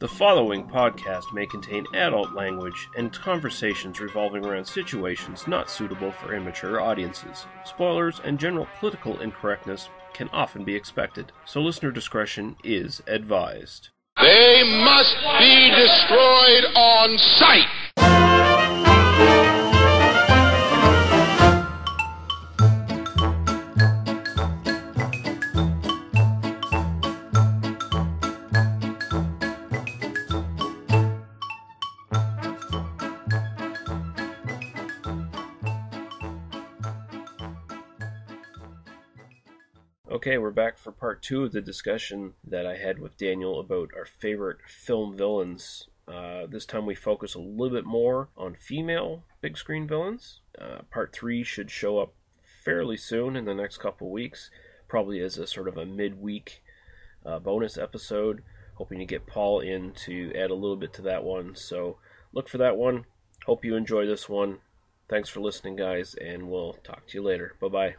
The following podcast may contain adult language and conversations revolving around situations not suitable for immature audiences. Spoilers and general political incorrectness can often be expected, so listener discretion is advised. They must be destroyed on sight! Okay, we're back for part 2 of the discussion that I had with Daniel about our favorite film villains. This time we focus a little bit more on female big screen villains. Part 3 should show up fairly soon in the next couple weeks, probably as a sort of a midweek bonus episode. Hoping to get Paul in to add a little bit to that one, so look for that one. Hope you enjoy this one. Thanks for listening, guys, and we'll talk to you later. Bye-bye.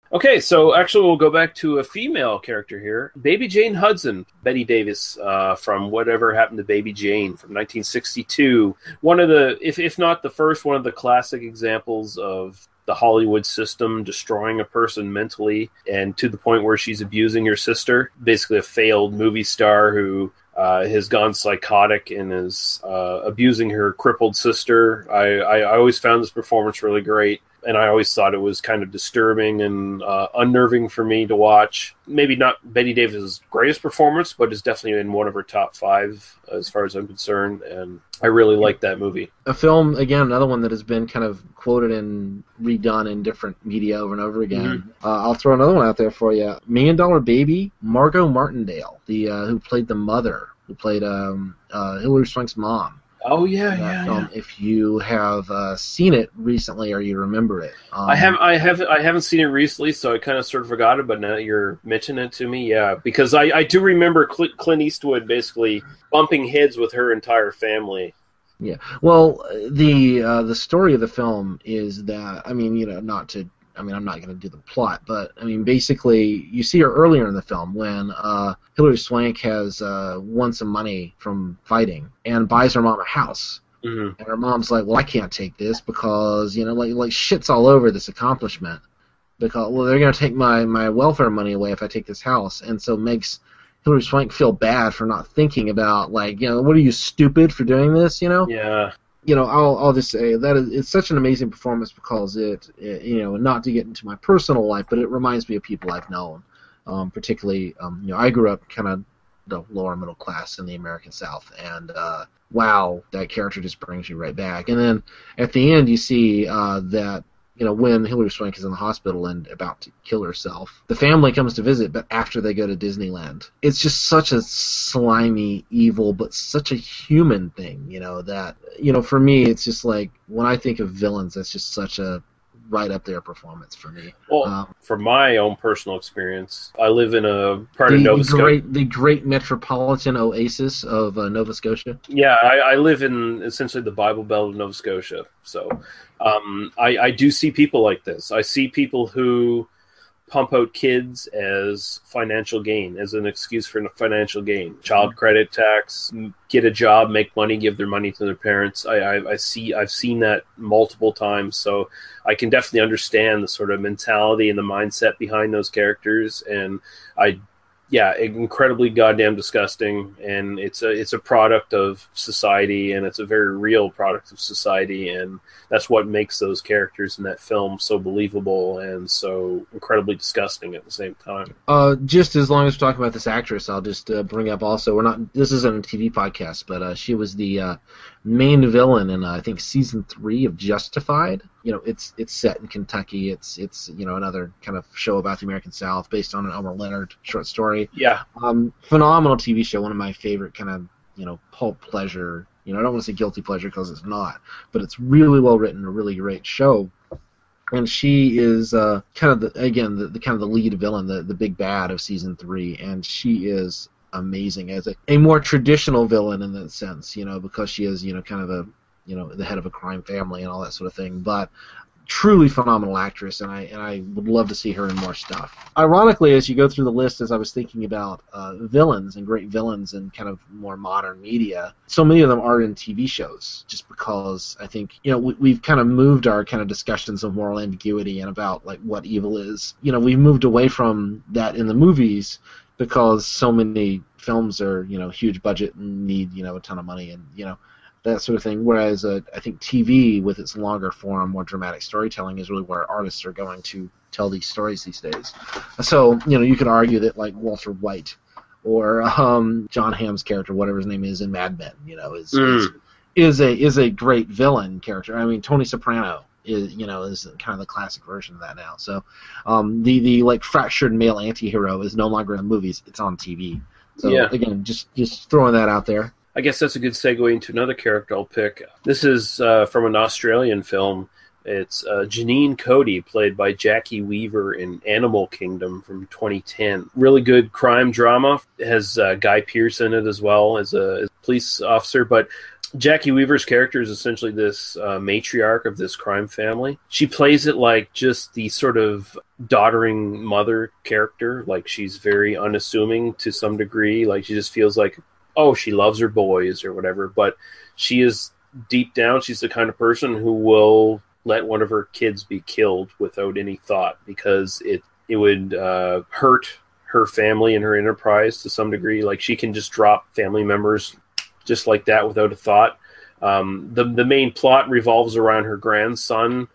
Okay, so actually we'll go back to a female character here. Baby Jane Hudson, Bette Davis, from Whatever Happened to Baby Jane from 1962. One of the, if not the first, one of the classic examples of the Hollywood system destroying a person mentally and to the point where she's abusing her sister. Basically a failed movie star who has gone psychotic and is abusing her crippled sister. I always found this performance really great. And I always thought it was kind of disturbing and unnerving for me to watch. Maybe not Bette Davis' greatest performance, but it's definitely in one of her top 5 as far as I'm concerned. And I really like that movie. A film, again, another one that has been kind of quoted and redone in different media over and over again. Mm-hmm. I'll throw another one out there for you. $1 Million Baby, Margot Martindale, who played the mother, who played Hilary Swank's mom. Oh yeah. If you have seen it recently or you remember it, I haven't seen it recently, so I kind of sort of forgot it. But now you're mentioning it to me, yeah, because I do remember Clint Eastwood basically bumping heads with her entire family. Yeah, well, the story of the film is that I'm not going to do the plot, but I mean, basically, you see her earlier in the film when Hilary Swank has won some money from fighting and buys her mom a house. Mm-hmm. And her mom's like, "Well, I can't take this because like shit's all over this accomplishment because they're going to take my welfare money away if I take this house," and so makes Hilary Swank feel bad for not thinking about what are you, stupid for doing this? Yeah. I'll just say that it's such an amazing performance because it not to get into my personal life, but it reminds me of people I've known, particularly, I grew up kind of the lower middle class in the American South, and wow, that character just brings you right back. And then at the end, you see that when Hilary Swank is in the hospital and about to kill herself, the family comes to visit, but after they go to Disneyland. It's just such a slimy, evil, but such a human thing, that, for me, it's just like, when I think of villains, that's just such a right up there performance for me. Well, from my own personal experience, I live in a part of Nova Scotia. The great metropolitan oasis of Nova Scotia. Yeah, I live in essentially the Bible Belt of Nova Scotia. So I do see people like this. I see people who pump out kids as financial gain, as an excuse for financial gain. Child credit tax, get a job, make money, give their money to their parents. I've seen that multiple times, so I can definitely understand the sort of mentality and the mindset behind those characters, and incredibly goddamn disgusting, and it's a product of society, and it's a very real product of society, and that's what makes those characters in that film so believable and so incredibly disgusting at the same time. Just as long as we're talking about this actress, I'll just bring up also, this isn't a TV podcast, but she was the main villain in I think season 3 of Justified. It's set in Kentucky. It's another kind of show about the American South based on an Elmer Leonard short story. Yeah. Phenomenal TV show. One of my favorite kind of pulp pleasure. I don't want to say guilty pleasure because it's not, but it's really well written, a really great show. And she is kind of the lead villain, the big bad of season 3, and she is amazing as a more traditional villain in that sense, because she is kind of the head of a crime family and all that sort of thing. But truly phenomenal actress, and I would love to see her in more stuff. Ironically, as you go through the list, as I was thinking about villains and great villains in kind of more modern media, so many of them are in TV shows, just because I think, we've kind of moved our kind of discussions of moral ambiguity and about like what evil is. We've moved away from that in the movies because so many films are, huge budget and need, a ton of money and, that sort of thing. Whereas I think TV, with its longer form, more dramatic storytelling, is really where artists are going to tell these stories these days. So, you could argue that like Walter White or John Hamm's character, whatever his name is in Mad Men, is a great villain character. I mean, Tony Soprano is kind of the classic version of that now. So, the like fractured male anti-hero is no longer in the movies; it's on TV. So again, just throwing that out there. I guess that's a good segue into another character I'll pick. This is from an Australian film. It's Janine Cody, played by Jackie Weaver in Animal Kingdom from 2010. Really good crime drama. It has Guy Pearce in it as well as a police officer. But Jackie Weaver's character is essentially this matriarch of this crime family. She plays it like just the sort of doddering mother character. Like she's very unassuming to some degree. Like she just feels like, oh, she loves her boys or whatever, but she is deep down, she's the kind of person who will let one of her kids be killed without any thought because it would hurt her family and her enterprise to some degree. Like she can just drop family members just like that without a thought. The main plot revolves around her grandson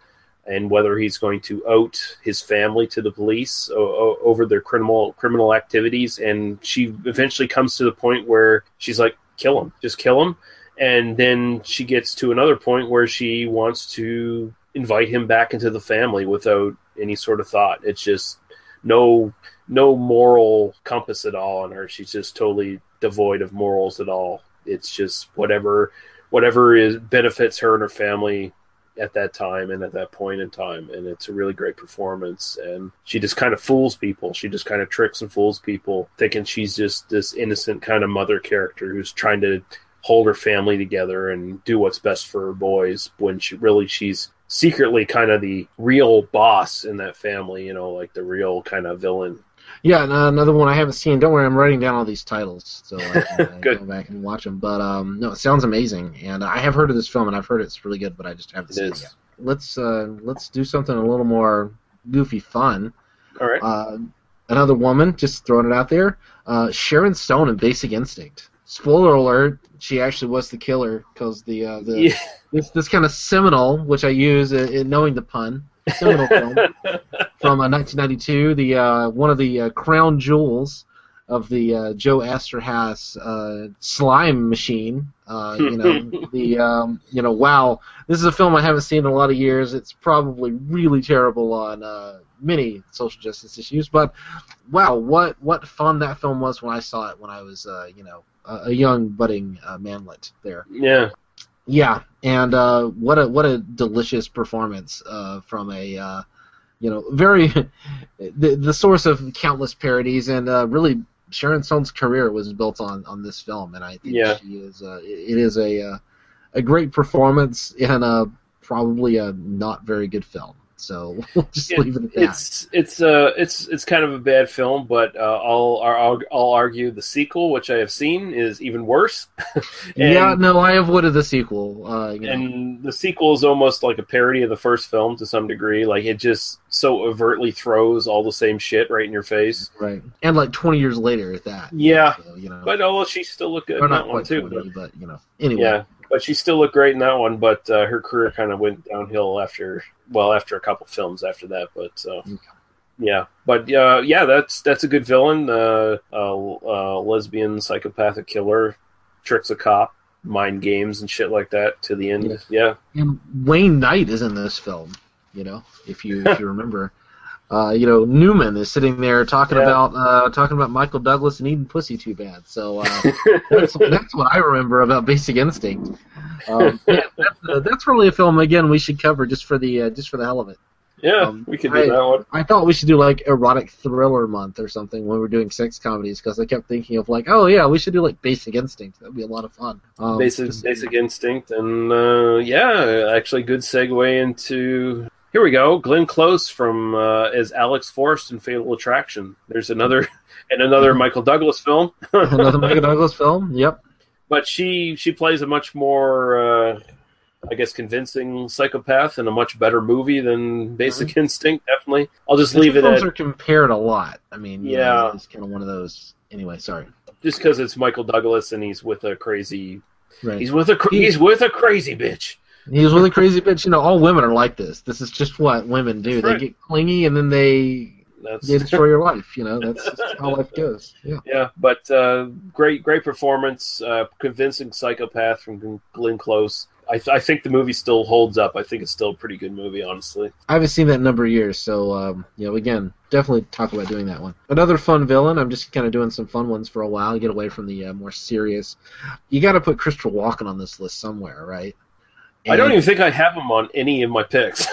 and whether he's going to out his family to the police over their criminal activities. And she eventually comes to the point where she's like, kill him, just kill him. And then she gets to another point where she wants to invite him back into the family without any sort of thought. It's just no moral compass at all on her. She's just totally devoid of morals at all. It's just whatever benefits her and her family at that time and at that point in time. And it's a really great performance. And she just kind of fools people. She just kind of tricks and fools people, thinking she's just this innocent kind of mother character who's trying to hold her family together and do what's best for her boys, when she's secretly kind of the real boss in that family, like the real kind of villain. Yeah, and another one I haven't seen. Don't worry, I'm writing down all these titles so I can go back and watch them. But no, it sounds amazing, and I have heard of this film, and I've heard it's really good, but I just haven't seen it yet. Let's do something a little more goofy fun. All right. Another woman, just throwing it out there. Sharon Stone in Basic Instinct. Spoiler alert: she actually was the killer because this kind of seminal, which I use in knowing the pun. Seminal film from 1992, the one of the crown jewels of the Joe Eszterhas slime machine. Wow, this is a film I haven't seen in a lot of years. It's probably really terrible on many social justice issues, but wow, what fun that film was when I saw it when I was a young budding manlet there. Yeah. Yeah, and what a delicious performance from a very the source of countless parodies, and really Sharon Stone's career was built on this film, and I think she is it is a great performance in probably a not very good film. So we'll just leave it at that. It's kind of a bad film, but I'll argue the sequel, which I have seen, is even worse. I avoided the sequel. And the sequel is almost like a parody of the first film to some degree. Like it just so overtly throws all the same shit right in your face. Right, and like 20 years later at that. Yeah, so, but she still looked good in that one too. 20, but anyway. Yeah. But she still looked great in that one, but her career kind of went downhill after a couple films after that. But that's a good villain. Lesbian psychopathic killer, tricks a cop, mind games and shit like that to the end. Yeah. And Wayne Knight is in this film. If you remember. Newman is sitting there talking about Michael Douglas and eating pussy too bad. So that's what I remember about Basic Instinct. That's really a film again we should cover just for the hell of it. Yeah, we could do that one. I thought we should do like erotic thriller month or something when we're doing sex comedies, because I kept thinking of like, oh yeah, we should do like Basic Instinct. That'd be a lot of fun. Basic Instinct, and actually good segue into Here we go. Glenn Close from as Alex Forrest in Fatal Attraction. There's another Michael Douglas film. Another Michael Douglas film. Yep. But she plays a much more, I guess, convincing psychopath in a much better movie than Basic Instinct. Definitely. I'll just leave it at. Films are compared a lot. I mean, yeah, it's kind of one of those. Anyway, sorry. Just because it's Michael Douglas and he's with a crazy. Right. He's with a crazy bitch. He was really crazy, bitch. All women are like this. This is just what women do. Right. They get clingy and then they destroy your life. That's just how life goes. Yeah. Yeah, but great performance, convincing psychopath from Glenn Close. I think the movie still holds up. I think it's still a pretty good movie, honestly. I haven't seen that in a number of years, so again, definitely talk about doing that one. Another fun villain. I'm just kind of doing some fun ones for a while. Get away from the more serious. You got to put Christopher Walken on this list somewhere, right? I don't even think I have him on any of my picks.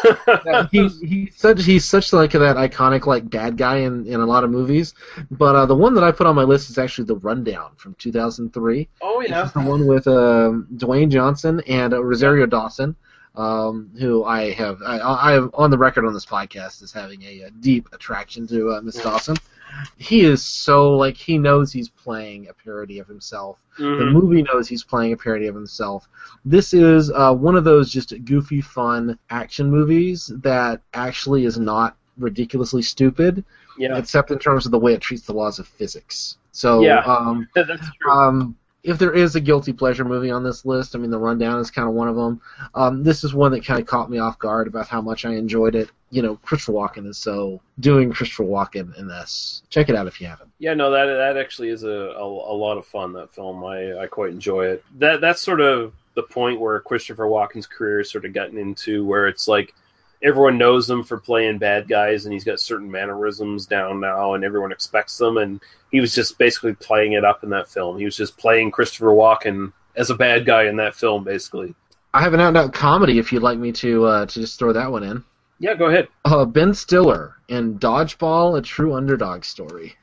he's such like that iconic like bad guy in a lot of movies. But the one that I put on my list is actually The Rundown from 2003. Oh yeah, this is the one with Dwayne Johnson and Rosario Dawson, who I have on the record on this podcast as having a deep attraction to Miss Dawson. He is so he knows he's playing a parody of himself. Mm-hmm. The movie knows he's playing a parody of himself. This is one of those just goofy, fun action movies that actually is not ridiculously stupid, except in terms of the way it treats the laws of physics. So, that's true. If there is a guilty pleasure movie on this list, I mean, The Rundown is kind of one of them. This is one that kind of caught me off guard about how much I enjoyed it. Christopher Walken is so doing Christopher Walken in this. Check it out if you haven't. Yeah, no, that actually is a lot of fun, that film. I quite enjoy it. That's sort of the point where Christopher Walken's career has sort of gotten into, where it's like everyone knows him for playing bad guys, and he's got certain mannerisms down now, and everyone expects them, and he was just basically playing it up in that film. He was just playing Christopher Walken as a bad guy in that film, basically. I have an out-and-out comedy if you'd like me to just throw that one in. Yeah, go ahead. Ben Stiller in Dodgeball, A True Underdog Story.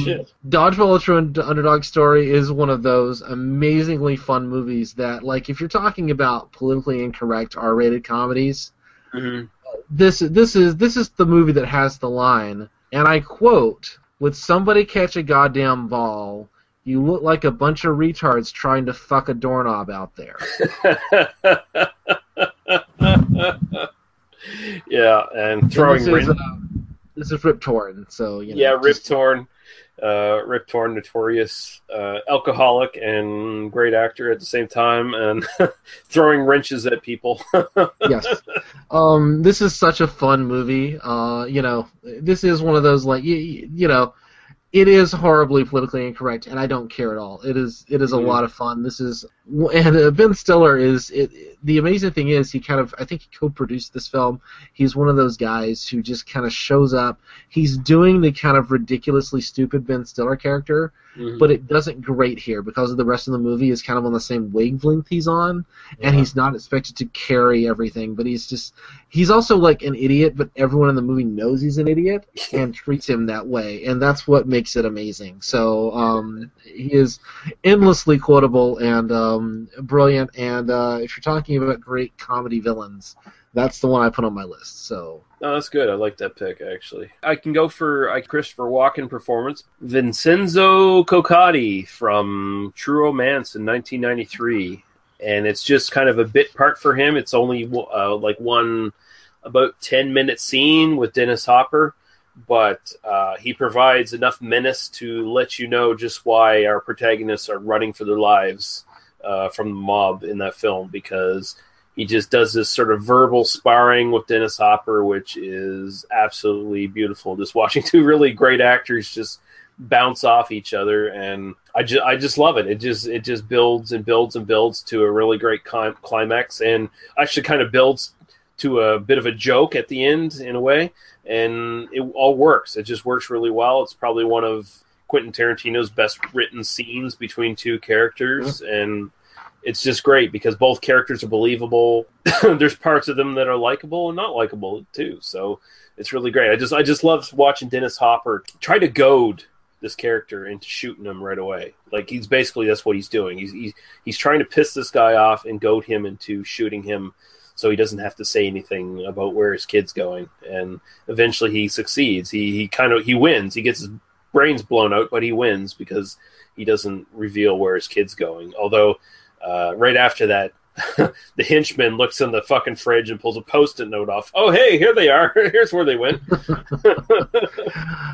Shit. Dodgeball, A True Underdog Story is one of those amazingly fun movies that, if you're talking about politically incorrect R-rated comedies, mm-hmm. This is the movie that has the line, and I quote, "Would somebody catch a goddamn ball? You look like a bunch of retards trying to fuck a doorknob out there." Yeah, and throwing this is Rip Torn, so Rip Torn, notorious alcoholic and great actor at the same time, and throwing wrenches at people. Yes, this is such a fun movie. This is one of those it is horribly politically incorrect, and I don't care at all. It is a lot of fun. Ben Stiller is the amazing thing is I think he co-produced this film. He's one of those guys who just kind of shows up. He's doing the kind of ridiculously stupid Ben Stiller character, but it doesn't grate here because the rest of the movie is kind of on the same wavelength he's on, and he's not expected to carry everything, but he's also like an idiot, but everyone in the movie knows he's an idiot and treats him that way, and that's what makes it amazing. So he is endlessly quotable and brilliant, and if you're talking about great comedy villains, that's the one I put on my list. So. No, that's good. I like that pick, actually. I can go for a Christopher Walken performance. Vincenzo Coccati from True Romance in 1993. And it's just kind of a bit part for him. It's only one about 10-minute scene with Dennis Hopper. But he provides enough menace to let you know just why our protagonists are running for their lives from the mob in that film, because he just does this sort of verbal sparring with Dennis Hopper, which is absolutely beautiful. Just watching two really great actors just bounce off each other, and I just love it. It just builds and builds and builds to a really great climax, and actually kind of builds to a bit of a joke at the end in a way, and it all works. It just works really well. It's probably one of Quentin Tarantino's best written scenes between two characters, and it's just great because both characters are believable. There's parts of them that are likable and not likable too. So it's really great. I just love watching Dennis Hopper try to goad this character into shooting him right away. Like, he's basically, that's what he's doing. He's trying to piss this guy off and goad him into shooting him so he doesn't have to say anything about where his kid's going. And eventually he succeeds. He wins. He gets his brains blown out, but he wins because he doesn't reveal where his kid's going. Although, right after that, the henchman looks in the fucking fridge and pulls a Post-it note off. Oh, hey, here they are. Here's where they went.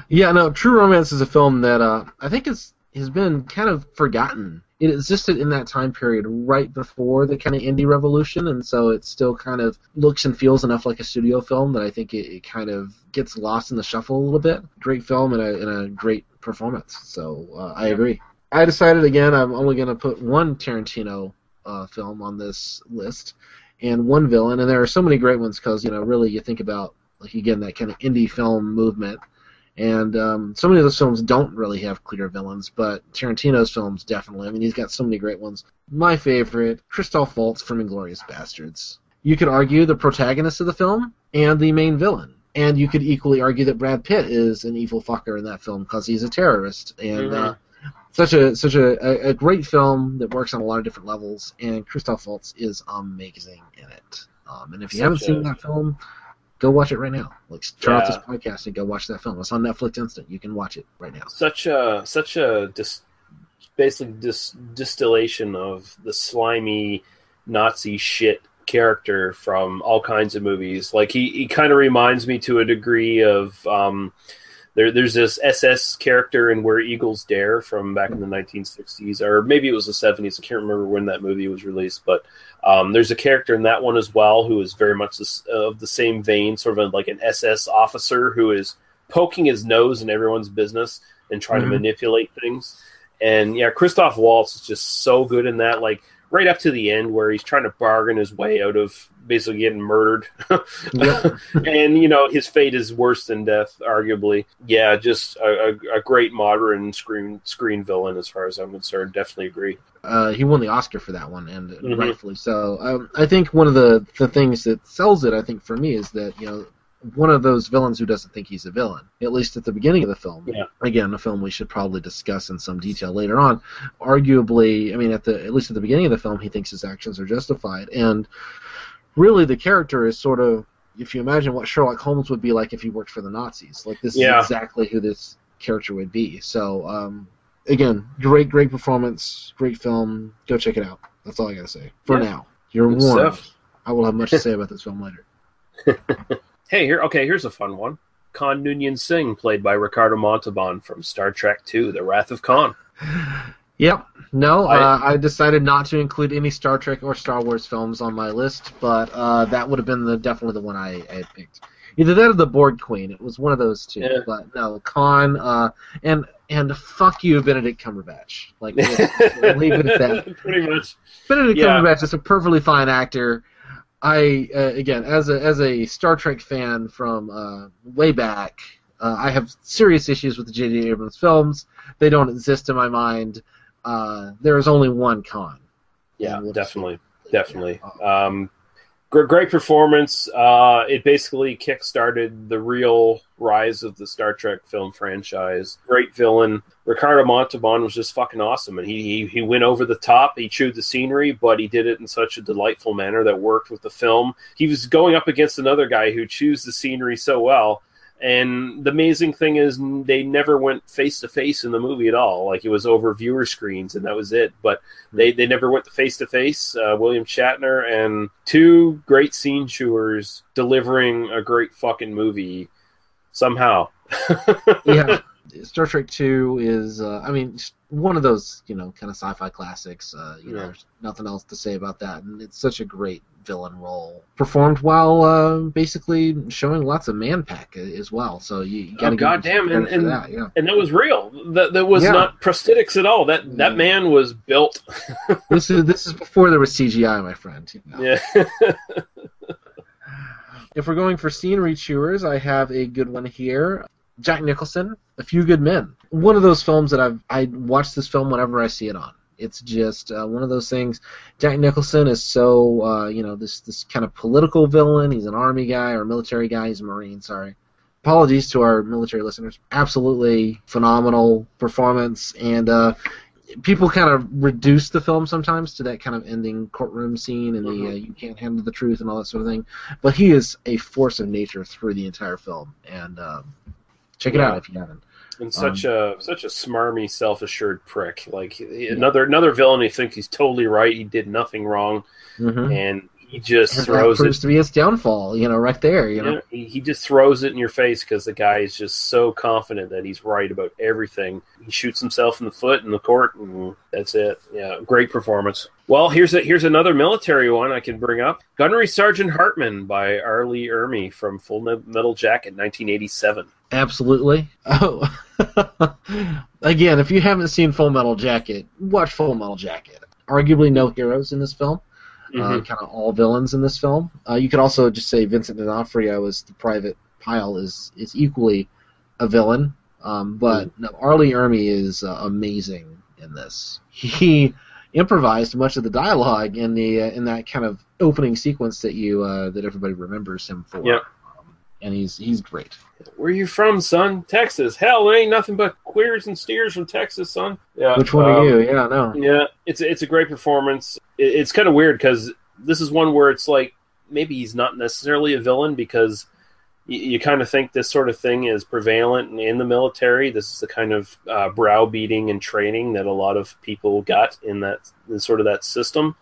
Yeah, no, True Romance is a film that I think has been kind of forgotten. It existed in that time period right before the kind of indie revolution, and so it still kind of looks and feels enough like a studio film that I think it kind of gets lost in the shuffle a little bit. Great film and a great performance, so I agree. I decided, again, I'm only going to put one Tarantino film on this list and one villain, and there are so many great ones because, really you think about, like, again, that kind of indie film movement. And so many of those films don't really have clear villains, but Tarantino's films definitely. I mean, he's got so many great ones. My favorite, Christoph Waltz from Inglourious Basterds. You could argue the protagonist of the film and the main villain. And you could equally argue that Brad Pitt is an evil fucker in that film because he's a terrorist. And such a great film that works on a lot of different levels, and Christoph Waltz is amazing in it. And if you haven't seen that film, go watch it right now. Like, turn off this podcast and go watch that film. It's on Netflix Instant. You can watch it right now. Such a distillation of the slimy Nazi shit character from all kinds of movies. Like, he kind of reminds me to a degree of there's this SS character in Where Eagles Dare from back in the 1960s, or maybe it was the 70s. I can't remember when that movie was released, but there's a character in that one as well who is very much of the same vein, sort of like an SS officer who is poking his nose in everyone's business and trying to manipulate things. And yeah, Christoph Waltz is just so good in that, like right up to the end where he's trying to bargain his way out of basically getting murdered. And, his fate is worse than death, arguably. Yeah, just a great modern screen villain as far as I'm concerned. Definitely agree. He won the Oscar for that one, and rightfully so. I think one of the things that sells it, I think, for me, is that, one of those villains who doesn't think he's a villain, at least at the beginning of the film. Yeah. Again, a film we should probably discuss in some detail later on. Arguably, I mean, at least at the beginning of the film, he thinks his actions are justified. And really, the character is sort of, if you imagine what Sherlock Holmes would be like if he worked for the Nazis. Like, this is exactly who this character would be. So, again, great performance, great film. Go check it out. That's all I got to say. For now. You're warned. Stuff. I will have much to say about this film later. Hey, here's a fun one. Khan Noonien Singh, played by Ricardo Montalban from Star Trek II, The Wrath of Khan. Yep. No, I decided not to include any Star Trek or Star Wars films on my list, but that would have been definitely the one I had picked. Either that or The Borg Queen. It was one of those two. Yeah. But no, Khan, and fuck you, Benedict Cumberbatch. Like, leave it at that. Pretty much. Benedict Cumberbatch is a perfectly fine actor. Again, as a Star Trek fan from way back, I have serious issues with the J.J. Abrams films. They don't exist in my mind. There is only one Khan. Yeah, definitely. Great performance. It basically kick-started the real rise of the Star Trek film franchise. Great villain. Ricardo Montalban was just fucking awesome, and he went over the top. He chewed the scenery, but he did it in such a delightful manner that worked with the film. He was going up against another guy who chews the scenery so well. And the amazing thing is they never went face-to-face in the movie at all. Like, it was over viewer screens, and that was it. But they never went face-to-face. William Shatner and two great scene chewers delivering a great fucking movie somehow. Yeah. Star Trek II is, one of those, kind of sci-fi classics. There's nothing else to say about that. And it's such a great villain role. Performed while basically showing lots of man-pack as well. So you got to goddamn, and that, and that was real. That was not prosthetics at all. That man was built. This is before there was CGI, my friend. Yeah. If we're going for scenery chewers, I have a good one here. Jack Nicholson, A Few Good Men. One of those films that I watch this film whenever I see it on. It's just one of those things. Jack Nicholson is so, this kind of political villain. He's an army guy or a military guy. He's a Marine, sorry. apologies to our military listeners. Absolutely phenomenal performance, and people kind of reduce the film sometimes to that kind of ending courtroom scene and the you can't handle the truth and all that sort of thing. But he is a force of nature through the entire film, and check it out if you haven't. And such a smarmy, self-assured prick. Like another villain who thinks he's totally right. He did nothing wrong, and he just throws it. Proves to be his downfall, right there. He just throws it in your face because the guy is just so confident that he's right about everything. He shoots himself in the foot in the court, and that's it. Yeah, great performance. Well, here's another military one I can bring up. Gunnery Sergeant Hartman by R. Lee Ermey from Full Metal Jacket, 1987. Absolutely. Oh, again, if you haven't seen Full Metal Jacket, watch Full Metal Jacket. Arguably no heroes in this film. Kind of all villains in this film. You could also just say Vincent D'Onofrio as the Private Pyle is equally a villain. But no, R. Lee Ermey is amazing in this. He improvised much of the dialogue in that kind of opening sequence that that everybody remembers him for. Yep. And he's great. Where you from, son? Texas. Hell, there ain't nothing but queers and steers from Texas, son. Yeah. Which one are you? Yeah, no. Yeah, it's a great performance. It's kind of weird because this is one where it's like maybe he's not necessarily a villain because you kind of think this sort of thing is prevalent in the military. This is the kind of browbeating and training that a lot of people got in sort of that system.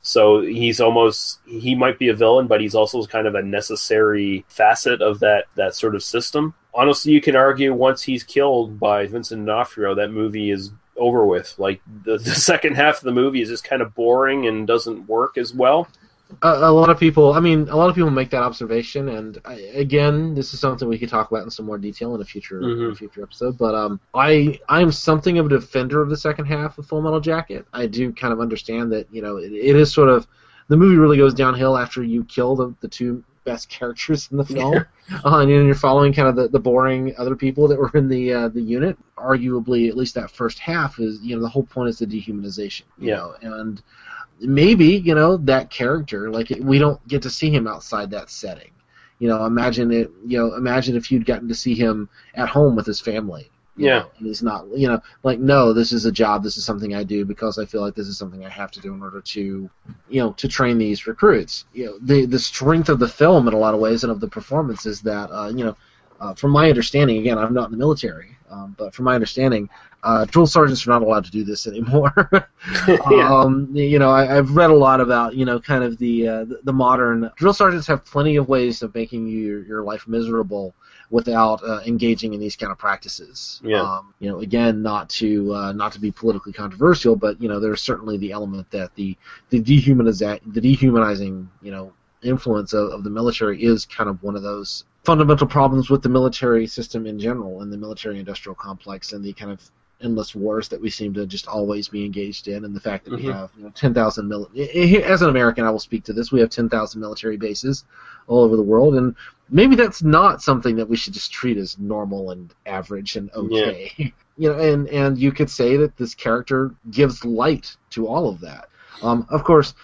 So he might be a villain, but he's also kind of a necessary facet of that sort of system. Honestly, you can argue once he's killed by Vincent D'Onofrio, that movie is over with. Like the second half of the movie is just kind of boring and doesn't work as well. A lot of people make that observation, and again, this is something we could talk about in some more detail in a future episode. But I'm something of a defender of the second half of Full Metal Jacket. I do kind of understand that it is sort of the movie really goes downhill after you kill the two best characters in the film, and you're following kind of the boring other people that were in the unit. Arguably, at least that first half is the whole point is the dehumanization. And maybe that character, like we don't get to see him outside that setting. Imagine if you'd gotten to see him at home with his family. And he's not, no, this is a job. This is something I do because I feel like this is something I have to do in order to, to train these recruits. The strength of the film in a lot of ways and of the performance is that, from my understanding, again, I'm not in the military, but from my understanding, drill sergeants are not allowed to do this anymore. I've read a lot about, kind of the modern drill sergeants have plenty of ways of making your life miserable without engaging in these kind of practices. Again, not to be politically controversial, but there's certainly the element that the dehumanizing influence of the military is kind of one of those fundamental problems with the military system in general and the military-industrial complex and the kind of endless wars that we seem to just always be engaged in, and the fact that we have 10,000 as an American, I will speak to this. We have 10,000 military bases all over the world, and maybe that's not something that we should just treat as normal and average and okay. And you could say that this character gives light to all of that. Of course,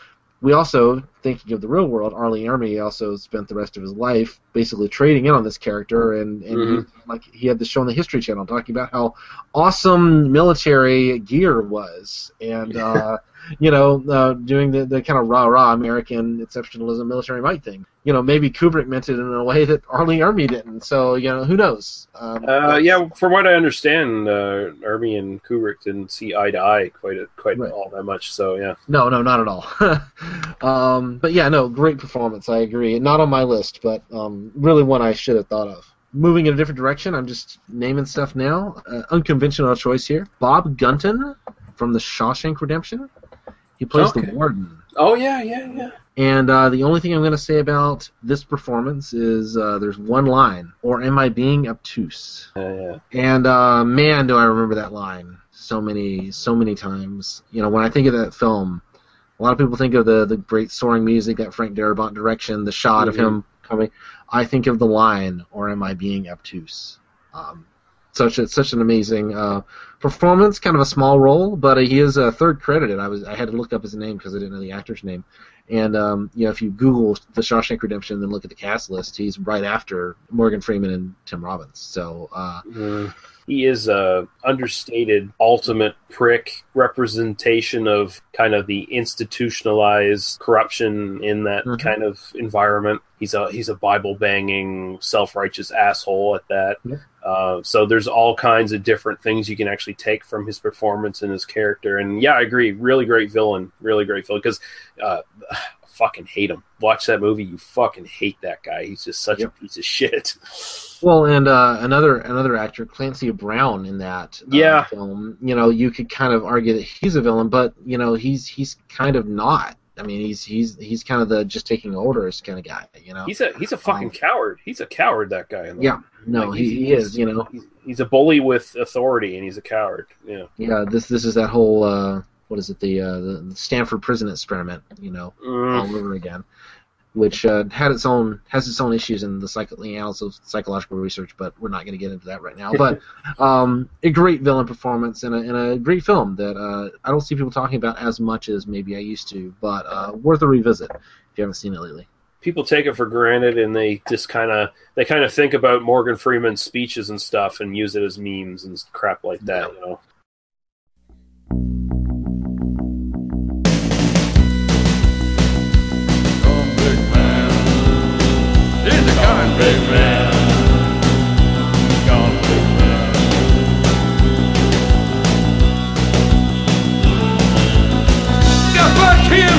we also, thinking of the real world, R. Lee Ermey also spent the rest of his life basically trading in on this character, and he had the show on the History Channel talking about how awesome military gear was, and doing the kind of rah-rah American exceptionalism military might thing. Maybe Kubrick meant it in a way that R. Lee Ermey didn't, so, who knows? From what I understand, Ermey and Kubrick didn't see eye to eye quite right. All that much, so, yeah. No, not at all. But, yeah, no, great performance, I agree. Not on my list, but really one I should have thought of. Moving in a different direction, I'm just naming stuff now. Unconventional choice here. Bob Gunton from The Shawshank Redemption. He plays the warden. Oh, yeah. And the only thing I'm going to say about this performance is there's one line, or am I being obtuse? Yeah. And man, do I remember that line so many times. When I think of that film, a lot of people think of the great soaring music, that Frank Darabont direction, the shot of him coming. I think of the line, or am I being obtuse? such an amazing performance. Kind of a small role, but he is third credited. I had to look up his name because I didn't know the actor's name. And if you Google The Shawshank Redemption and then look at the cast list, he's right after Morgan Freeman and Tim Robbins. So he is a understated, ultimate prick representation of kind of the institutionalized corruption in that kind of environment. He's a Bible banging, self-righteous asshole at that. Yeah. So there's all kinds of different things you can actually take from his performance and his character. And yeah, I agree. Really great villain. Really great villain. Because fucking hate him. Watch that movie. You fucking hate that guy. He's just such a piece of shit. Well, and another actor, Clancy Brown, in that film. You could kind of argue that he's a villain, but he's kind of not. I mean, he's kind of the just taking orders kind of guy. He's a fucking coward. He's a coward. That guy. He is. He's a bully with authority, and he's a coward. Yeah. Yeah. This is that whole what is it? The Stanford prison experiment. All over again, which has its own issues in the annals of psychological research, but we're not going to get into that right now. But a great villain performance and a great film that I don't see people talking about as much as maybe I used to, but worth a revisit if you haven't seen it lately. People take it for granted, and they just kind of think about Morgan Freeman's speeches and stuff and use it as memes and crap like that. Yeah. Big man, gone big man. Got about Tim,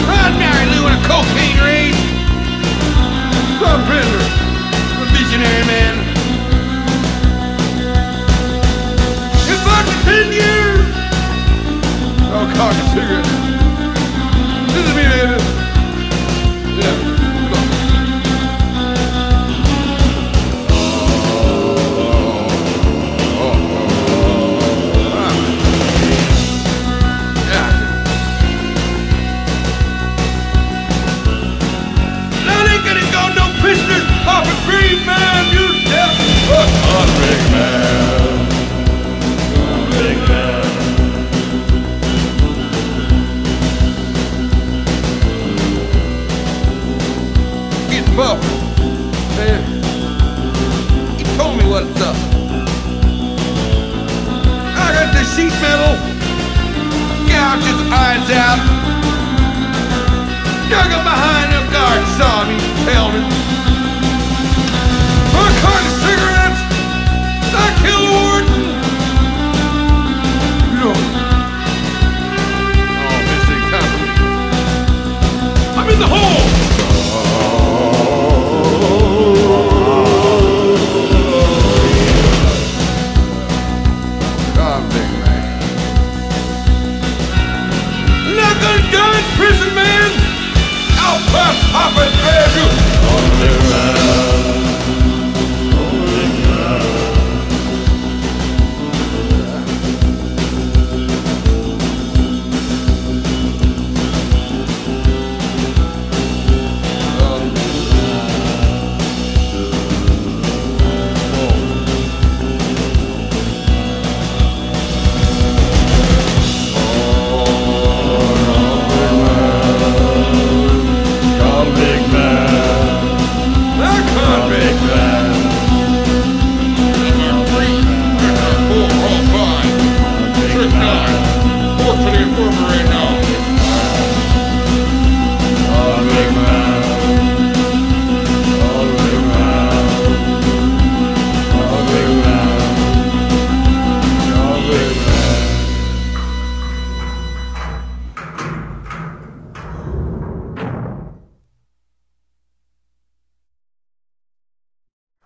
Rod Mary Lou in a cocaine raid. Rob Prisoner, a visionary man. It's about 10 years. Oh, cock and cigarette. This is me, baby. Yeah. Papa Green Man, you deaf! Big man. Big man. Get Buff. Man, he told me what's up. I got the sheet metal. Gouged his eyes out. Dug him behind them guards, saw me, tell me. I caught the cigarettes. I killed Warden. Missing time for me. I'm in the hole. God, big man. Not gonna die in prison, man. I'll pass Papa and grab you. Big man.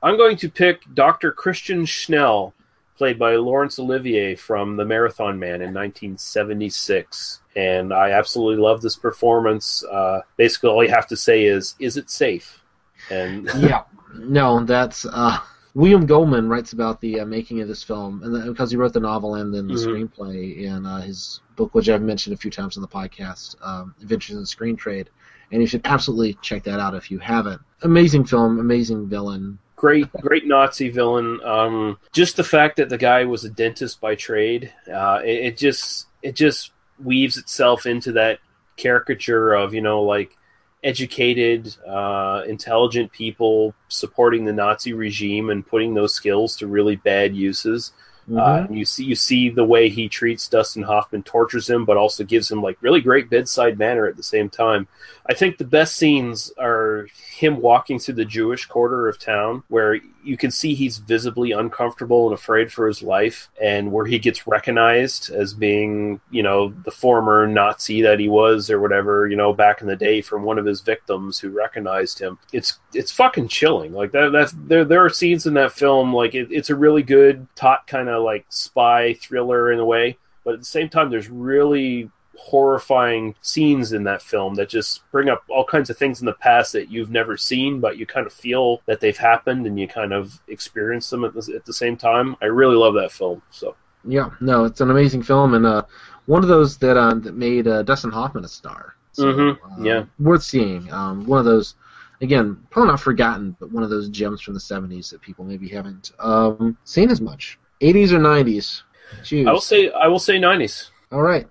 I'm going to pick Dr. Christian Schnell, played by Laurence Olivier from The Marathon Man in 1976. And I absolutely love this performance. Basically, all you have to say is it safe? And yeah. No, that's... William Goldman writes about the making of this film, and because he wrote the novel and then the screenplay in his book, which I've mentioned a few times on the podcast, Adventures in the Screen Trade. And you should absolutely check that out if you haven't. Amazing film, amazing villain. great Nazi villain. Just the fact that the guy was a dentist by trade, it just weaves itself into that caricature of, like, educated, intelligent people supporting the Nazi regime and putting those skills to really bad uses. You see the way he treats Dustin Hoffman, tortures him, but also gives him like really great bedside manner at the same time. I think the best scenes are him walking through the Jewish quarter of town, where you can see he's visibly uncomfortable and afraid for his life, and where he gets recognized as being, the former Nazi that he was or whatever, back in the day, from one of his victims who recognized him. It's fucking chilling. Like there are scenes in that film, like it's a really good, taut kind of like spy thriller in a way, but at the same time, there's really horrifying scenes in that film that just bring up all kinds of things in the past that you've never seen, but you kind of feel that they've happened and you kind of experience them at the same time. I really love that film. So yeah, no, it's an amazing film, and one of those that made Dustin Hoffman a star. So, worth seeing. One of those, again, probably not forgotten, but one of those gems from the 70s that people maybe haven't seen as much. 80s or 90s? Choose. I will say 90s. All right.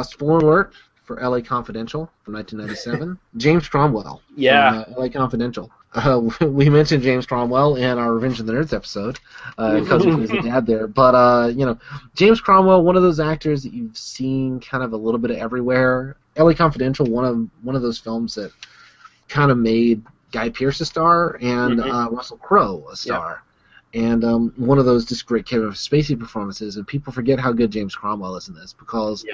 Spoiler alert for L.A. Confidential from 1997. James Cromwell. Yeah. From L.A. Confidential. We mentioned James Cromwell in our Revenge of the Nerds episode because he was a dad there. But James Cromwell, one of those actors that you've seen kind of a little bit of everywhere. L.A. Confidential, one of those films that kind of made Guy Pearce a star and Russell Crowe a star. Yeah. And one of those just great Kevin Spacey performances, and people forget how good James Cromwell is in this because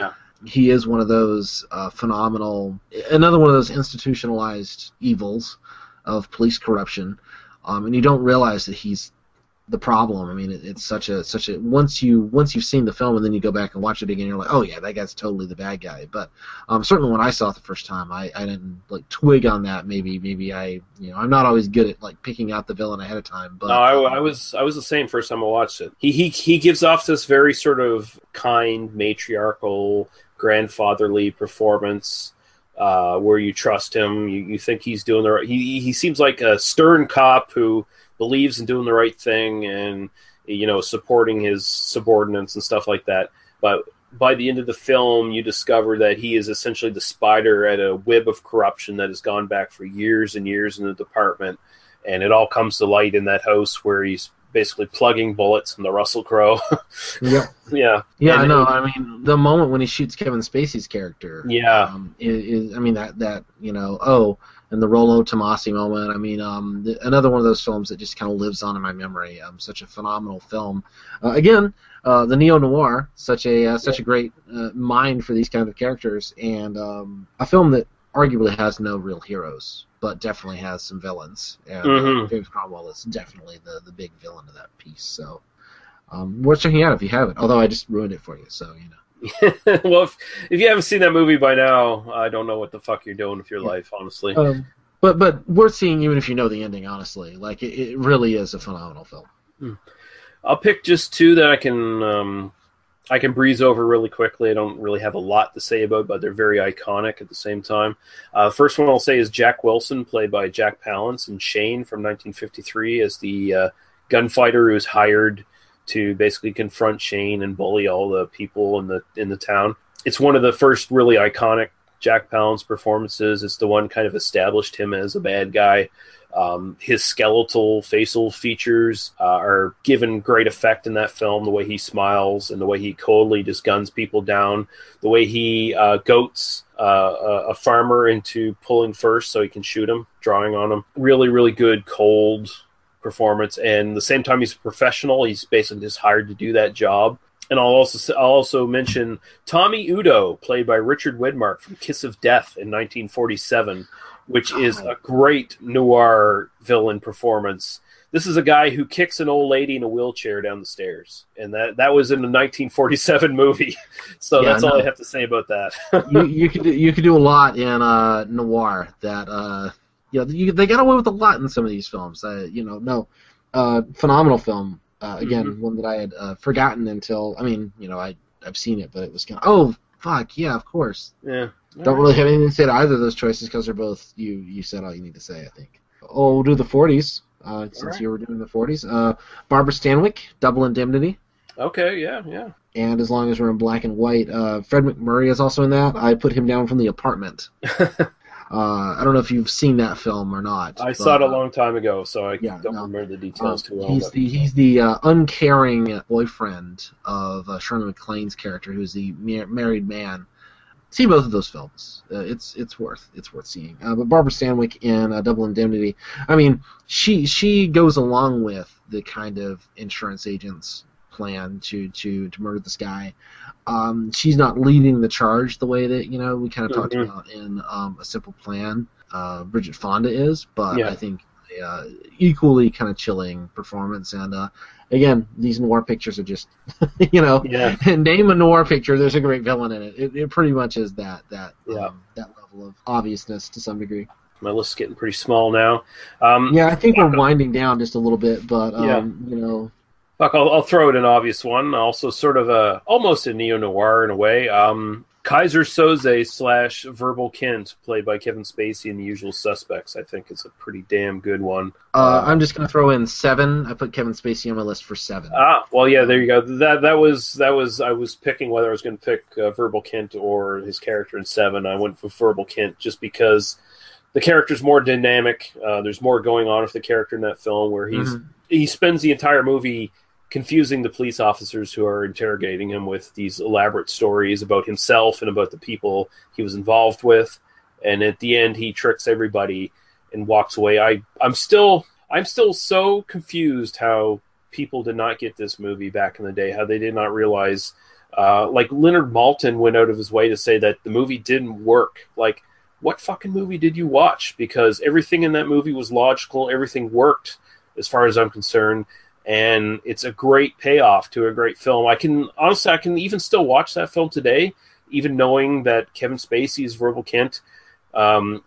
he is one of those phenomenal, another one of those institutionalized evils of police corruption, and you don't realize that he's the problem. I mean, it's such a once you've seen the film and then you go back and watch it again, you're like, oh yeah, that guy's totally the bad guy. But certainly when I saw it the first time, I didn't like twig on that. Maybe I I'm not always good at like picking out the villain ahead of time. But no, I was the same first time I watched it. He gives off this very sort of kind, matriarchal, grandfatherly performance. Where you trust him, you think he's doing the right. He seems like a stern cop who believes in doing the right thing and supporting his subordinates and stuff like that. But by the end of the film, you discover that he is essentially the spider at a web of corruption that has gone back for years and years in the department, and it all comes to light in that house where he's basically plugging bullets in the Russell Crowe. Yeah. Yeah, I know. I mean, the moment when he shoots Kevin Spacey's character. Yeah. Is I mean that and the Rollo Tomasi moment. I mean, another one of those films that just kind of lives on in my memory. Such a phenomenal film. Again, the neo-noir, such a great mind for these kind of characters, and a film that arguably has no real heroes, but definitely has some villains. And James Cromwell is definitely the big villain of that piece. So, worth checking out if you haven't. Although I just ruined it for you, so Well, if you haven't seen that movie by now, I don't know what the fuck you're doing with your life, honestly. But worth seeing even if you know the ending, honestly. Like, it really is a phenomenal film. I'll pick just two that I can breeze over really quickly. I don't really have a lot to say about, but they're very iconic at the same time. First one I'll say is Jack Wilson, played by Jack Palance in Shane from 1953, as the gunfighter who is hired to basically confront Shane and bully all the people in the town. It's one of the first really iconic Jack Palance performances. It's the one kind of established him as a bad guy. His skeletal facial features are given great effect in that film. The way he smiles and the way he coldly just guns people down. The way he goats a farmer into pulling first so he can shoot him, drawing on him. Really, really good, cold performance. And at the same time, he's a professional. He's basically just hired to do that job. And I'll also mention Tommy Udo, played by Richard Widmark from Kiss of Death in 1947, which is a great noir villain performance. This is a guy who kicks an old lady in a wheelchair down the stairs, and that was in the 1947 movie. So that's all I have to say about that. you could do a lot in noir that they got away with a lot in some of these films. Phenomenal film. Again, one that I had forgotten until I've seen it, but it was kind of fuck yeah, of course. Yeah. Don't really have anything to say to either of those choices because they're both you said all you need to say. I think. Oh, we'll do the 40s. since right. you were doing the 40s. Barbara Stanwyck, Double Indemnity. Okay, yeah. And as long as we're in black and white, Fred McMurray is also in that. I put him down from The Apartment. I don't know if you've seen that film or not. I saw it a long time ago, so I don't no. remember the details too well. He's the uncaring boyfriend of Shirley MacLaine's character, who's the married man. See both of those films. It's worth seeing. But Barbara Stanwyck in Double Indemnity, I mean, she goes along with the kind of insurance agent's plan to murder this guy. She's not leading the charge the way that we kind of talked about in A Simple Plan. Bridget Fonda is, but I think equally kind of chilling performance. And again, these noir pictures are just name a noir picture, there's a great villain in it. It pretty much is that level of obviousness to some degree. My list's getting pretty small now. I think we're winding down just a little bit, but Fuck, I'll throw in an obvious one. Also, sort of almost a neo-noir in a way. Kaiser Soze / Verbal Kint, played by Kevin Spacey in The Usual Suspects. I think it's a pretty damn good one. I'm just going to throw in 7. I put Kevin Spacey on my list for 7. Well, yeah, there you go. That was. I was picking whether I was going to pick Verbal Kint or his character in 7. I went for Verbal Kint just because the character's more dynamic. There's more going on with the character in that film, where he spends the entire movie confusing the police officers who are interrogating him with these elaborate stories about himself and about the people he was involved with, and at the end he tricks everybody and walks away. I'm still so confused how people did not get this movie back in the day, how they did not realize, like Leonard Maltin went out of his way to say that the movie didn't work. Like, what fucking movie did you watch? Because everything in that movie was logical, everything worked as far as I'm concerned. And it's a great payoff to a great film. I can even still watch that film today, even knowing that Kevin Spacey's Verbal Kint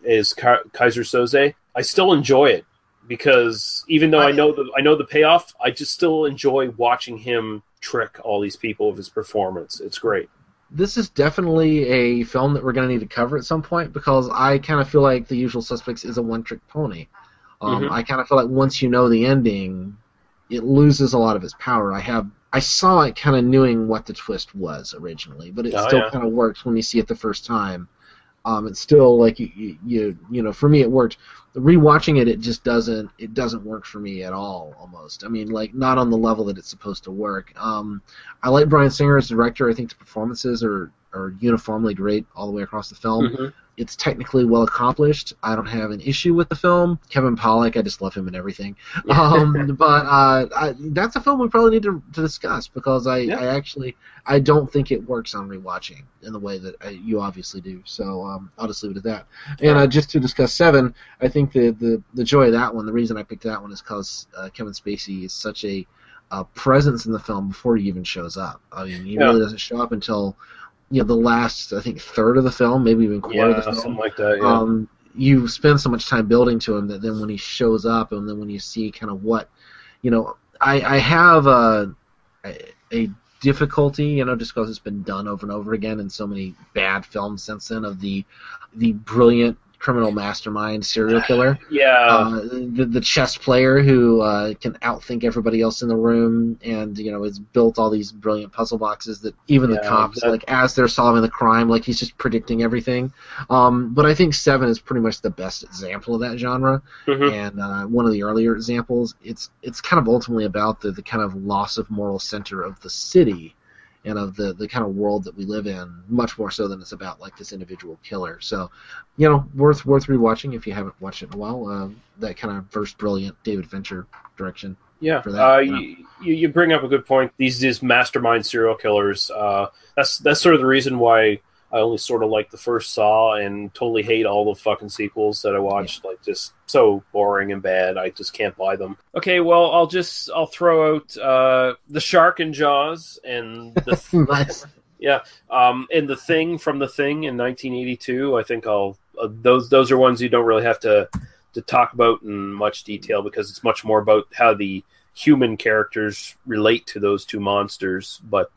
is Kaiser Soze. I still enjoy it because even though I know the payoff, I just still enjoy watching him trick all these people with his performance. It's great. This is definitely a film that we're going to need to cover at some point because I kind of feel like The Usual Suspects is a one-trick pony. I kind of feel like once you know the ending, it loses a lot of its power. I saw it kind of knowing what the twist was originally, but it still kind of works when you see it the first time. It's still like you for me it worked. Rewatching it just doesn't work for me at all. Almost, I mean, like not on the level that it's supposed to work. I like Bryan Singer as director. I think the performances are uniformly great all the way across the film. It's technically well accomplished. I don't have an issue with the film. Kevin Pollak, I just love him in everything. But that's a film we probably need to discuss because I don't think it works on rewatching in the way that you obviously do. So I'll just leave it at that. And just to discuss 7, I think the joy of that one, the reason I picked that one is because Kevin Spacey is such a presence in the film before he even shows up. I mean, he really doesn't show up until the last, I think, third of the film, maybe even quarter of the film. Something like that, you spend so much time building to him that then when he shows up and then when you see kind of what, I have a difficulty, just because it's been done over and over again in so many bad films since then, of the brilliant criminal mastermind serial killer. The chess player who can outthink everybody else in the room and has built all these brilliant puzzle boxes that even the cops as they're solving the crime, like he's just predicting everything. But I think 7 is pretty much the best example of that genre. And one of the earlier examples, it's kind of ultimately about the kind of loss of moral center of the city and of the kind of world that we live in, much more so than it's about like this individual killer. So, worth rewatching if you haven't watched it in a while. That kind of first brilliant David Fincher direction. Yeah, for that, you bring up a good point. These mastermind serial killers. That's sort of the reason why I only sort of like the first Saw and totally hate all the fucking sequels that I watched. Like, just so boring and bad. I just can't buy them. Okay, well, I'll throw out The Shark in Jaws and the nice. And The Thing from The Thing in 1982. I think those are ones you don't really have to talk about in much detail because it's much more about how the human characters relate to those two monsters. But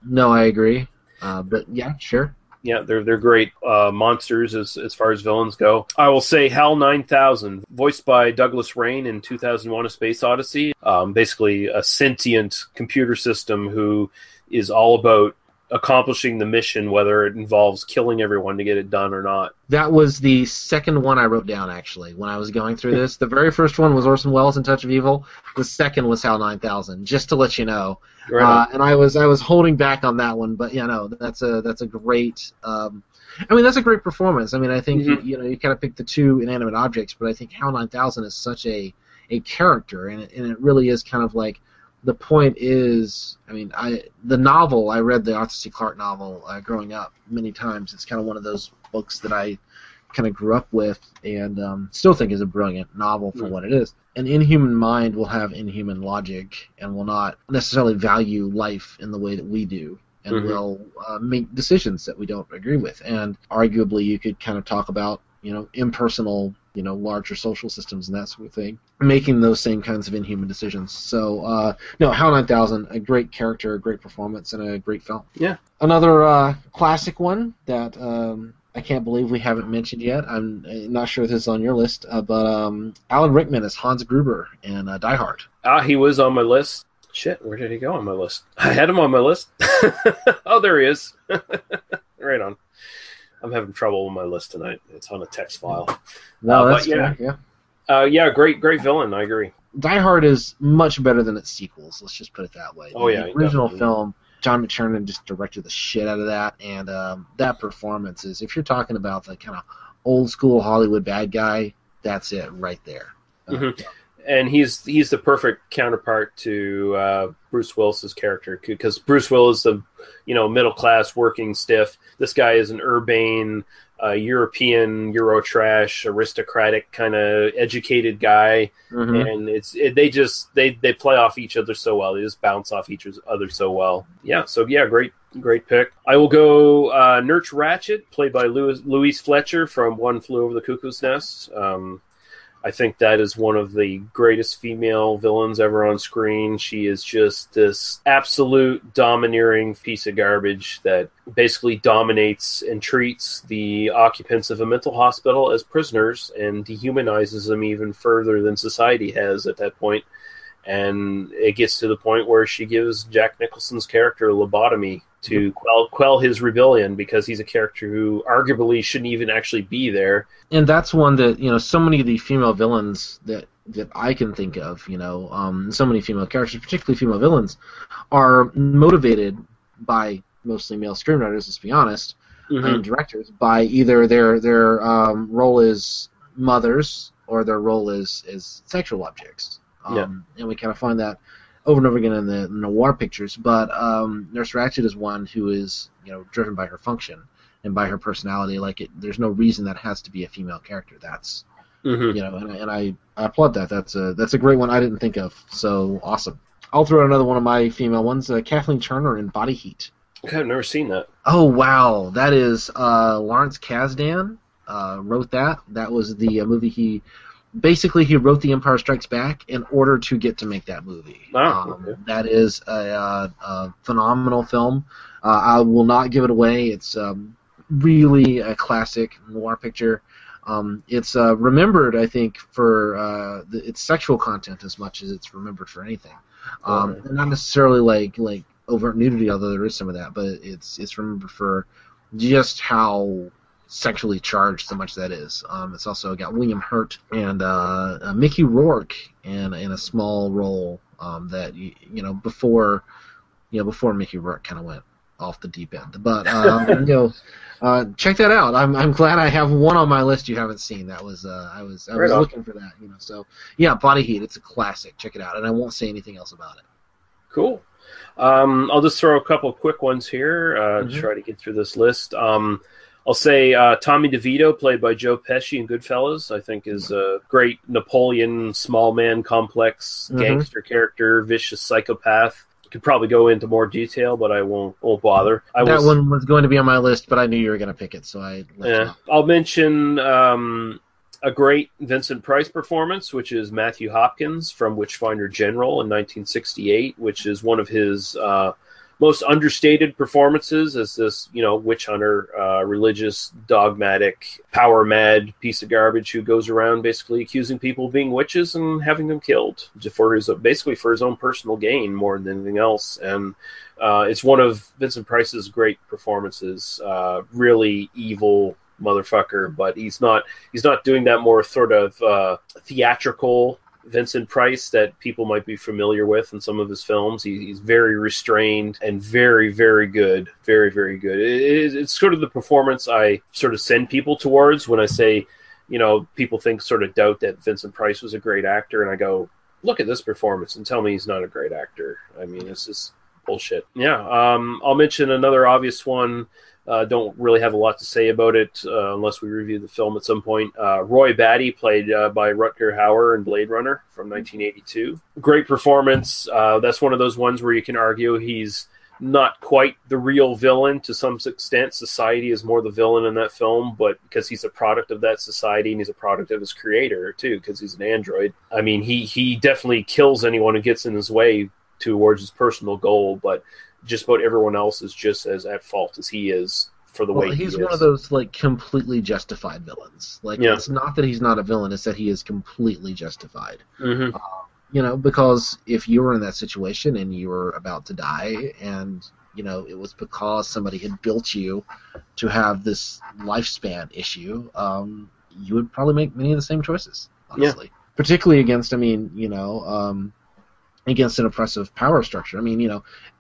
no, I agree. But yeah, sure. Yeah, they're great monsters as far as villains go. I will say HAL 9000, voiced by Douglas Rain in 2001: A Space Odyssey. Basically, a sentient computer system who is all about accomplishing the mission, whether it involves killing everyone to get it done or not. That was the second one I wrote down, actually, when I was going through this. The very first one was Orson Welles in Touch of Evil. The second was HAL 9000, just to let you know. Right. And I was holding back on that one, but that's a great. That's a great performance. I mean, I think you kind of pick the two inanimate objects, but I think HAL 9000 is such a character, and it really is kind of like. The point is, I read the Arthur C. Clarke novel growing up many times. It's kind of one of those books that I kind of grew up with and still think is a brilliant novel for what it is. An inhuman mind will have inhuman logic and will not necessarily value life in the way that we do and will make decisions that we don't agree with. And arguably you could kind of talk about, impersonal larger social systems and that sort of thing, making those same kinds of inhuman decisions. So, HAL 9000, a great character, a great performance, and a great film. Yeah. Another classic one that I can't believe we haven't mentioned yet. I'm not sure if this is on your list, but Alan Rickman as Hans Gruber in Die Hard. He was on my list. Shit, where did he go on my list? I had him on my list. Oh, there he is. Right on. I'm having trouble with my list tonight. It's on a text file. No, that's fair, yeah. Great villain. I agree. Die Hard is much better than its sequels. Let's just put it that way. Oh, the original film, John McTiernan just directed the shit out of that, and that performance is, if you're talking about the kind of old school Hollywood bad guy, that's it right there. And he's the perfect counterpart to Bruce Willis's character, because Bruce Willis is the middle class working stiff. This guy is an urbane, European Eurotrash aristocratic kind of educated guy, and they play off each other so well. They just bounce off each other so well. Great pick. I will go Nurse Ratched, played by Louise Fletcher from One Flew Over the Cuckoo's Nest. I think that is one of the greatest female villains ever on screen. She is just this absolute domineering piece of garbage that basically dominates and treats the occupants of a mental hospital as prisoners and dehumanizes them even further than society has at that point. And it gets to the point where she gives Jack Nicholson's character a lobotomy to quell his rebellion, because he's a character who arguably shouldn't even actually be there. And that's one that, so many of the female villains that I can think of, so many female characters, particularly female villains, are motivated by mostly male screenwriters, let's be honest, and directors, by either their role as mothers or their role as sexual objects. And we kind of find that over and over again in the noir pictures, but Nurse Ratched is one who is, driven by her function and by her personality. There's no reason that has to be a female character. That's, and I applaud that. That's a great one I didn't think of. So awesome. I'll throw out another one of my female ones, Kathleen Turner in Body Heat. Okay, I've never seen that. Oh wow, that is Lawrence Kasdan wrote that. That was the movie he wrote The Empire Strikes Back in order to get to make that movie. Okay. That is a phenomenal film. I will not give it away. It's really a classic noir picture. It's remembered, I think, for its sexual content as much as it's remembered for anything. Not necessarily like overt nudity, although there is some of that, but it's remembered for just how sexually charged so much that is. It's also got William Hurt and Mickey Rourke in a small role that before Mickey Rourke kind of went off the deep end. But check that out. I'm glad I have one on my list you haven't seen. That was I was looking for that. So yeah, Body Heat. It's a classic. Check it out, and I won't say anything else about it. Cool. I'll just throw a couple of quick ones here to try to get through this list. I'll say Tommy DeVito, played by Joe Pesci in Goodfellas, I think is a great Napoleon, small man, complex gangster character, vicious psychopath. Could probably go into more detail, but I won't bother. That one was going to be on my list, but I knew you were going to pick it, so I left it off. I'll mention a great Vincent Price performance, which is Matthew Hopkins from Witchfinder General in 1968, which is one of his most understated performances as this, witch hunter, religious, dogmatic, power mad piece of garbage who goes around basically accusing people of being witches and having them killed for his own personal gain more than anything else. And it's one of Vincent Price's great performances. Really evil motherfucker, but he's not doing that more sort of theatrical Vincent Price that people might be familiar with in some of his films. He's very restrained and very, very good. Very, very good. It's sort of the performance I sort of send people towards when I say, people doubt that Vincent Price was a great actor, and I go, look at this performance and tell me he's not a great actor. I mean, it's just bullshit. Yeah, I'll mention another obvious one. Don't really have a lot to say about it unless we review the film at some point. Roy Batty, played by Rutger Hauer in Blade Runner from 1982. Great performance. That's one of those ones where you can argue he's not quite the real villain to some extent. Society is more the villain in that film, but because he's a product of that society and he's a product of his creator too, because he's an android. I mean, he definitely kills anyone who gets in his way towards his personal goal, but just about everyone else is just as at fault as he is for the way he's he is. One of those completely justified villains. It's not that he's not a villain; it's that he is completely justified. Mm-hmm. Because if you were in that situation and you were about to die, and it was because somebody had built you to have this lifespan issue, you would probably make many of the same choices. Honestly, particularly against, against an oppressive power structure.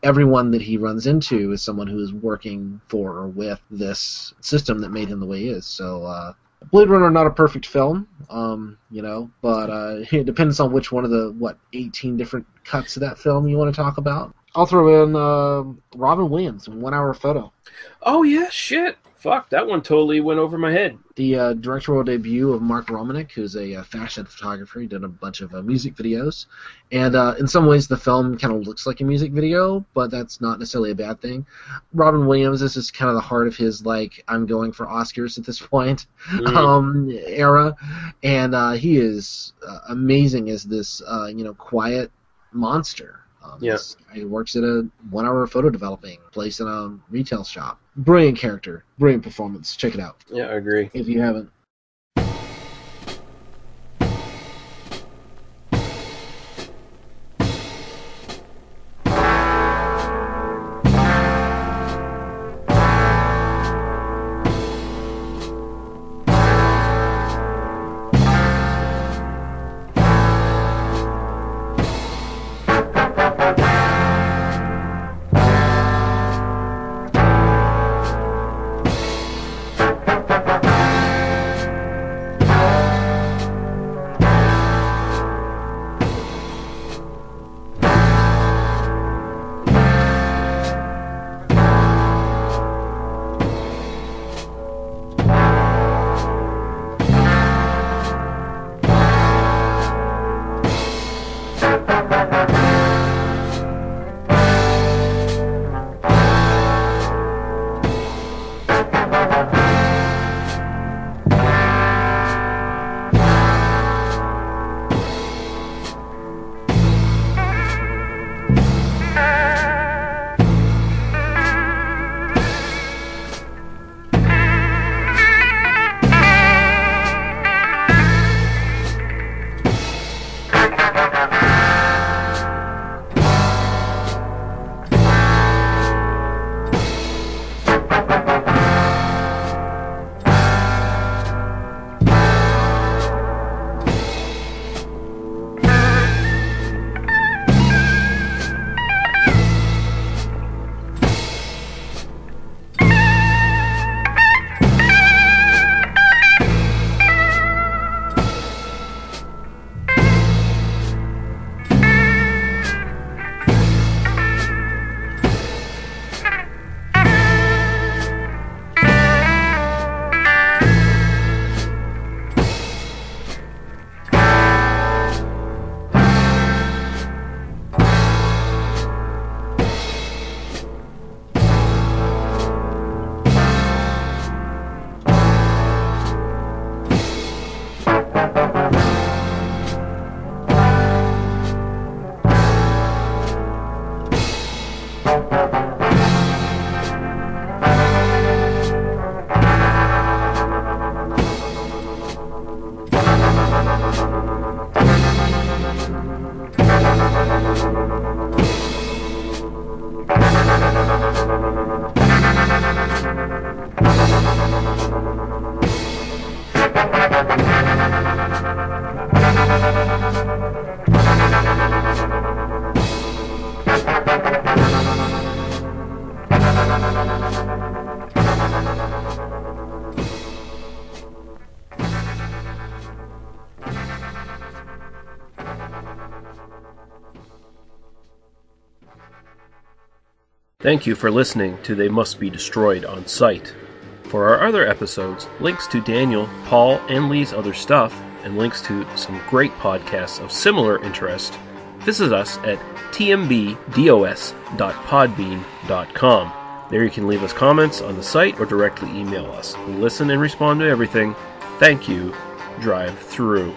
Everyone that he runs into is someone who is working for or with this system that made him the way he is. So, Blade Runner, not a perfect film, but it depends on which one of the, 18 different cuts of that film you want to talk about. I'll throw in Robin Williams in 1 Hour Photo. Oh, yeah, shit. Fuck, that one totally went over my head. The directorial debut of Mark Romanek, who's a fashion photographer. He did a bunch of music videos. And in some ways the film kind of looks like a music video, but that's not necessarily a bad thing. Robin Williams, this is kind of the heart of his, I'm going for Oscars at this point, era. And he is amazing as this, quiet monster. He works at a 1 Hour Photo developing place in a retail shop. Brilliant character, brilliant performance. Check it out. Yeah, I agree. If you haven't. Thank you for listening to They Must Be Destroyed on Sight. For our other episodes, links to Daniel, Paul, and Lee's other stuff, and links to some great podcasts of similar interest, visit us at tmbdos.podbean.com. There you can leave us comments on the site or directly email us. We listen and respond to everything. Thank you. Drive through.